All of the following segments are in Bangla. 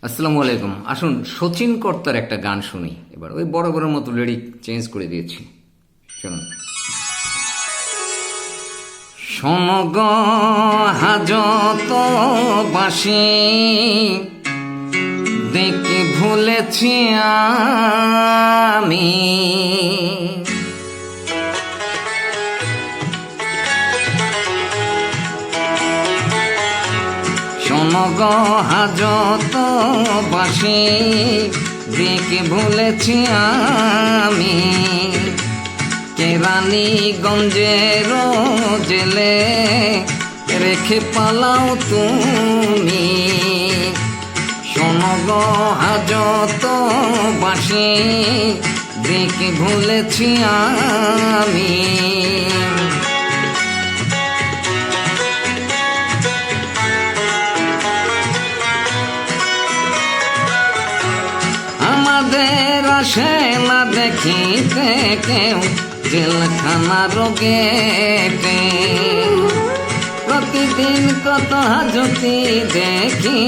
আসসালামু আলাইকুম। আসুন সচিন কর্তার একটা গান শুনি এবার। ওই বড় বড় মতো লিরিক চেঞ্জ করে দিয়েছি, শুনুন। শোনো গো হাজত বাসি, দেখে ভুলেছি আমি, শোনো গো হাজত বাসি, দেখে ভুলেছি আমি, কেরানীগঞ্জের জেলে রেখে পালাও তুমি। শোনো গো হাজত বাসি, দেখে ভুলেছি আমি। আমাদের আসে না দেখিতে কেউ জেলখানার গেটে, প্রতিদিন কত হাজতি দেখি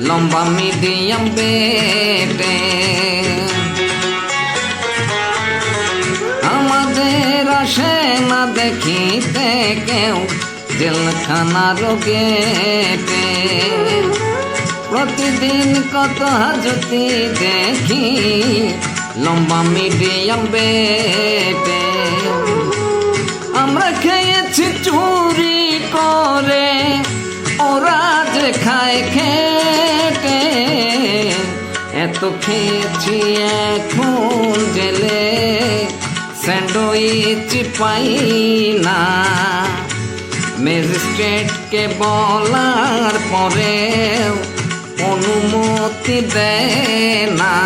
লম্বা মিডিয়াম বেটে। আমাদের আসে না দেখিতে কেউ জেলখানার গেটে, প্রতিদিন কত হাজতি দেখি লম্বা মিডিয়াম বেটে। আমরা খেয়েছি চুরি করে, ওরা যে খায় খেটে, এত খেয়েছি এখন জেলে স্যান্ডউইচ পাই না। ম্যাজিস্ট্রেটকে বলার পরেও অনুমতি দেয় না।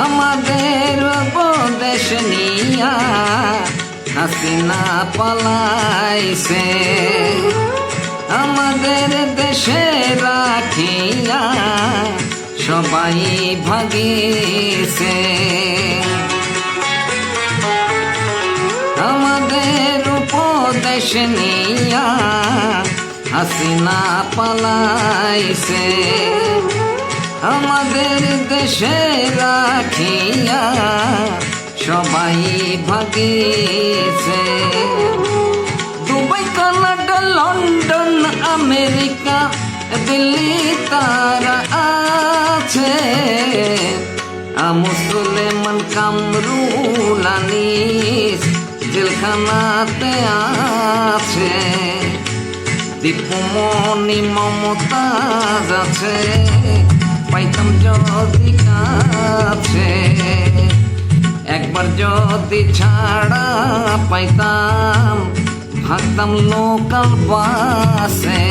আমাদের দেশ নিয়া হাসিনা পালাইছে, আমাদের দেশে রাখিয়া সবাই ভাগিছে। আমাদের উপদেশ নিয়া হাসিনা পালাইছে, আমাদের দেশে রাখিয়া সবাই ভাগিছে। Dubai, Canada, London, America, Delhi তারা আছে, মুসলমান কামরুল আনিস জেলখানাতে আছে, দীপুমণি মমতাজ আছে, পাইতাম যদি কাছে, একবার যদি ছাড়া পাইতাম ভাগতাম লোকাল বাসে।